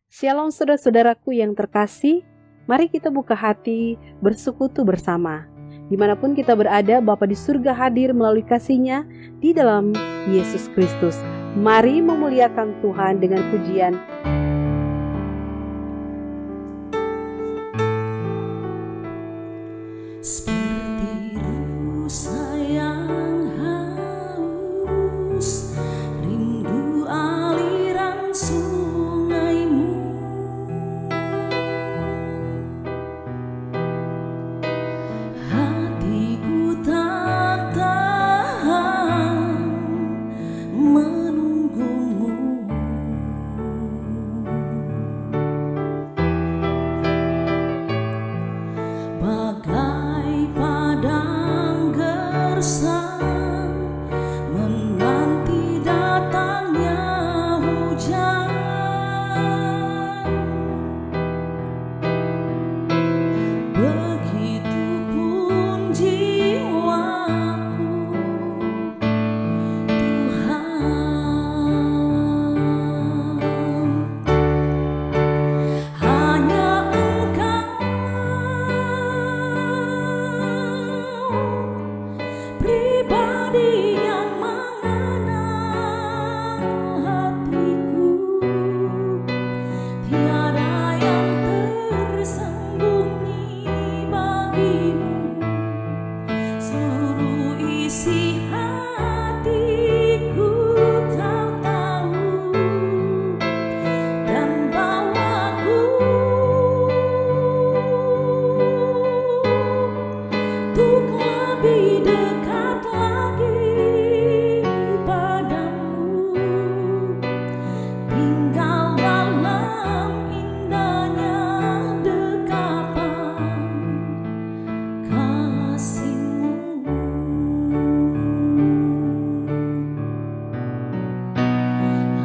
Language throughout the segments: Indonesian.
Shalom saudara-saudaraku yang terkasih, mari kita buka hati bersekutu bersama. Dimanapun kita berada, Bapa di surga hadir melalui kasih-Nya di dalam Yesus Kristus. Mari memuliakan Tuhan dengan pujian. Seperti rusa yang haus, rindu aliran sungaimu. Hatiku tak tahan menunggumu. Bagai padang gersang menanti datangnya hujan, begitupun jiwaku, Tuhan. Hanya Engkau pribadi yang mengenal hatiku, tiada yang tersembunyi bagimu. Seluruh isi hatiku Kau tahu, dan bawaku untuk lebih dekat lagi padamu, tinggal dalam indahnya dekapan kasih-Mu.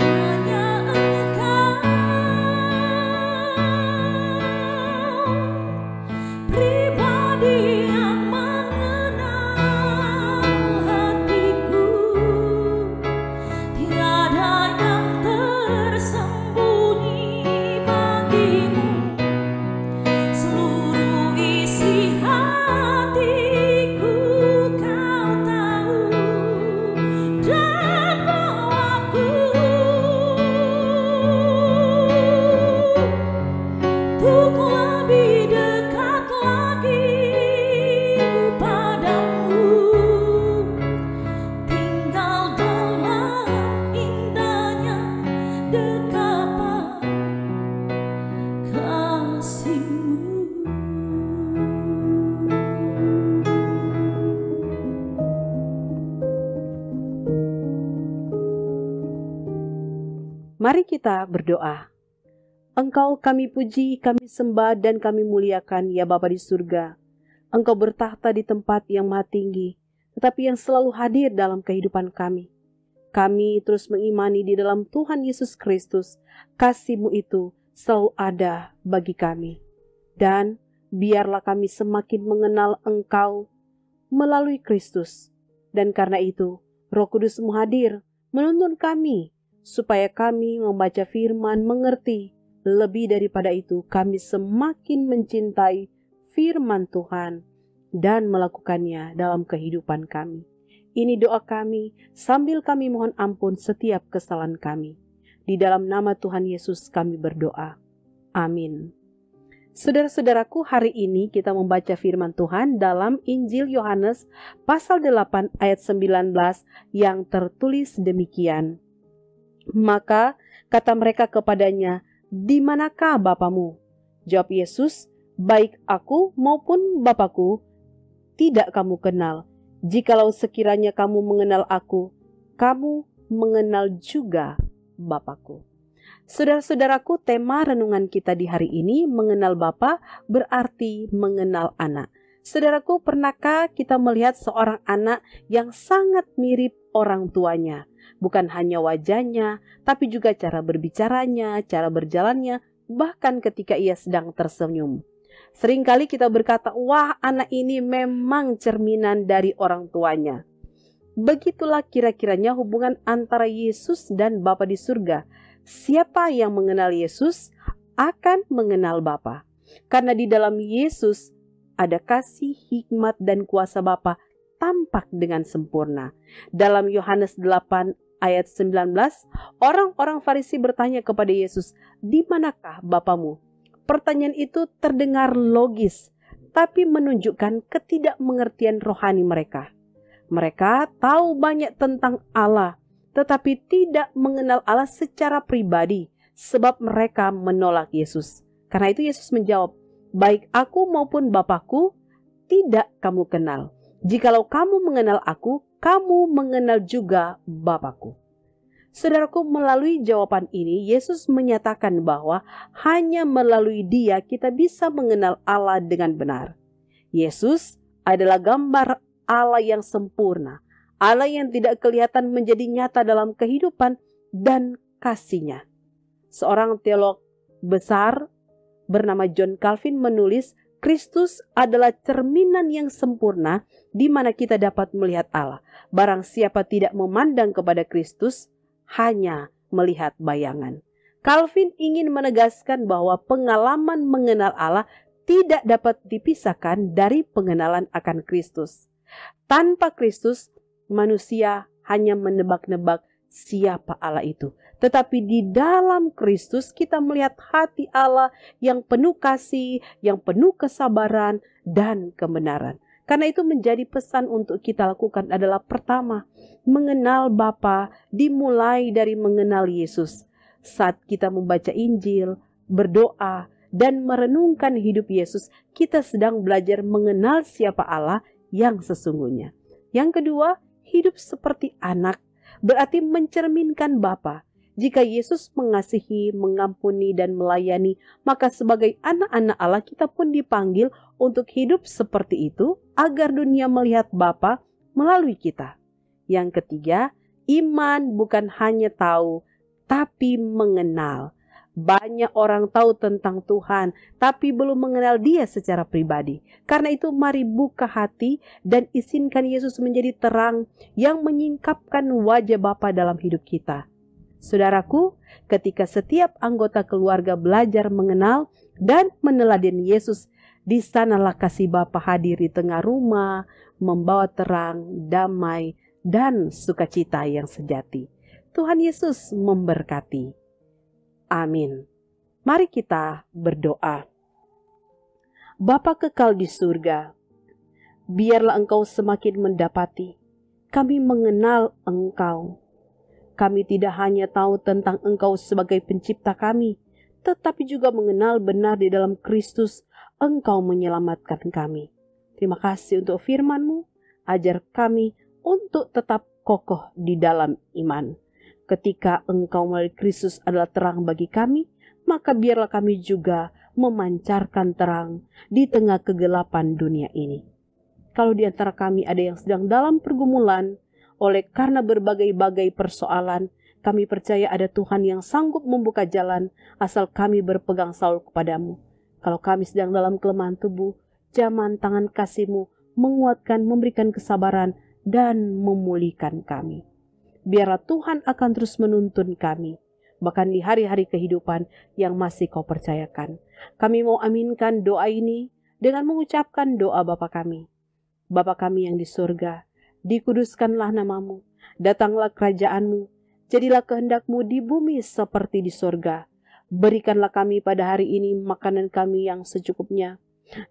Hanya Engkau pribadi yang mengenal hatiku, tiada yang tersembunyi bagimu. Seluruh isi hatiku Kau tahu, dan bawaku untuk lebih dekat lagi padamu, tinggal dalam indahnya dekapan kasih-Mu. Mari kita berdoa. Engkau kami puji, kami sembah, dan kami muliakan, ya Bapa di surga. Engkau bertahta di tempat yang maha tinggi, tetapi yang selalu hadir dalam kehidupan kami. Kami terus mengimani di dalam Tuhan Yesus Kristus, kasih-Mu itu selalu ada bagi kami. Dan biarlah kami semakin mengenal Engkau melalui Kristus. Dan karena itu, Roh Kudus-Mu hadir menuntun kami, supaya kami membaca firman, mengerti. Lebih daripada itu, kami semakin mencintai firman Tuhan dan melakukannya dalam kehidupan kami. Ini doa kami sambil kami mohon ampun setiap kesalahan kami. Di dalam nama Tuhan Yesus kami berdoa. Amin. Saudara-saudaraku, hari ini kita membaca firman Tuhan dalam Injil Yohanes pasal 8 ayat 19 yang tertulis demikian. Maka kata mereka kepadanya, "Di manakah Bapamu?" Jawab Yesus, "Baik aku maupun Bapakku tidak kamu kenal. Jikalau sekiranya kamu mengenal aku, kamu mengenal juga Bapakku." Saudara-saudaraku, tema renungan kita di hari ini, mengenal Bapa berarti mengenal anak. Saudaraku, pernahkah kita melihat seorang anak yang sangat mirip orang tuanya? Bukan hanya wajahnya, tapi juga cara berbicaranya, cara berjalannya, bahkan ketika ia sedang tersenyum. Seringkali kita berkata, wah, anak ini memang cerminan dari orang tuanya. Begitulah kira-kiranya hubungan antara Yesus dan Bapa di surga. Siapa yang mengenal Yesus akan mengenal Bapa. Karena di dalam Yesus ada kasih, hikmat, dan kuasa Bapa tampak dengan sempurna. Dalam Yohanes 8 ayat 19, orang-orang Farisi bertanya kepada Yesus, "Di manakah Bapamu?" Pertanyaan itu terdengar logis, tapi menunjukkan ketidakmengertian rohani mereka. Mereka tahu banyak tentang Allah, tetapi tidak mengenal Allah secara pribadi, sebab mereka menolak Yesus. Karena itu Yesus menjawab, "Baik aku maupun Bapakku tidak kamu kenal. Jikalau kamu mengenal aku, kamu mengenal juga Bapakku." Saudaraku, melalui jawaban ini, Yesus menyatakan bahwa hanya melalui Dia kita bisa mengenal Allah dengan benar. Yesus adalah gambar Allah yang sempurna, Allah yang tidak kelihatan menjadi nyata dalam kehidupan dan kasih-Nya. Seorang teolog besar bernama John Calvin menulis, Kristus adalah cerminan yang sempurna di mana kita dapat melihat Allah. Barang siapa tidak memandang kepada Kristus, hanya melihat bayangan. Calvin ingin menegaskan bahwa pengalaman mengenal Allah tidak dapat dipisahkan dari pengenalan akan Kristus. Tanpa Kristus, manusia hanya menebak-nebak siapa Allah itu. Tetapi di dalam Kristus kita melihat hati Allah yang penuh kasih, yang penuh kesabaran dan kebenaran. Karena itu menjadi pesan untuk kita lakukan adalah pertama, mengenal Bapa dimulai dari mengenal Yesus. Saat kita membaca Injil, berdoa, dan merenungkan hidup Yesus, kita sedang belajar mengenal siapa Allah yang sesungguhnya. Yang kedua, hidup seperti anak, berarti mencerminkan Bapa. Jika Yesus mengasihi, mengampuni, dan melayani, maka sebagai anak-anak Allah kita pun dipanggil untuk hidup seperti itu agar dunia melihat Bapa melalui kita. Yang ketiga, iman bukan hanya tahu, tapi mengenal. Banyak orang tahu tentang Tuhan, tapi belum mengenal Dia secara pribadi. Karena itu mari buka hati dan izinkan Yesus menjadi terang yang menyingkapkan wajah Bapa dalam hidup kita. Saudaraku, ketika setiap anggota keluarga belajar mengenal dan meneladani Yesus, di sanalah kasih Bapa hadir di tengah rumah, membawa terang, damai, dan sukacita yang sejati. Tuhan Yesus memberkati. Amin. Mari kita berdoa. Bapa kekal di surga, biarlah Engkau semakin mendapati kami mengenal Engkau. Kami tidak hanya tahu tentang Engkau sebagai pencipta kami, tetapi juga mengenal benar di dalam Kristus Engkau menyelamatkan kami. Terima kasih untuk firman-Mu, ajar kami untuk tetap kokoh di dalam iman. Ketika Engkau melalui Kristus adalah terang bagi kami, maka biarlah kami juga memancarkan terang di tengah kegelapan dunia ini. Kalau di antara kami ada yang sedang dalam pergumulan, oleh karena berbagai-bagai persoalan, kami percaya ada Tuhan yang sanggup membuka jalan asal kami berpegang selalu kepadamu. Kalau kami sedang dalam kelemahan tubuh, jaman tangan kasih-Mu menguatkan, memberikan kesabaran, dan memulihkan kami. Biarlah Tuhan akan terus menuntun kami, bahkan di hari-hari kehidupan yang masih Kau percayakan. Kami mau aminkan doa ini dengan mengucapkan doa Bapa kami. Bapa kami yang di surga, dikuduskanlah nama-Mu, datanglah kerajaan-Mu, jadilah kehendak-Mu di bumi seperti di surga. Berikanlah kami pada hari ini makanan kami yang secukupnya,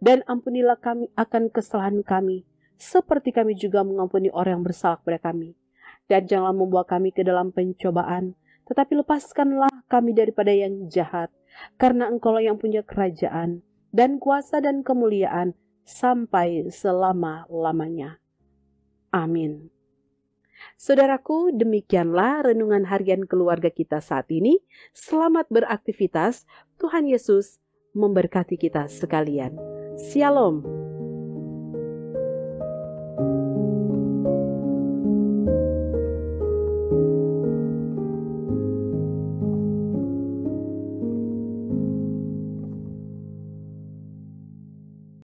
dan ampunilah kami akan kesalahan kami, seperti kami juga mengampuni orang yang bersalah kepada kami. Dan janganlah membawa kami ke dalam pencobaan, tetapi lepaskanlah kami daripada yang jahat, karena Engkau-lah yang punya kerajaan, dan kuasa dan kemuliaan, sampai selama-lamanya. Amin. Saudaraku, demikianlah renungan harian keluarga kita saat ini. Selamat beraktivitas, Tuhan Yesus memberkati kita sekalian. Shalom.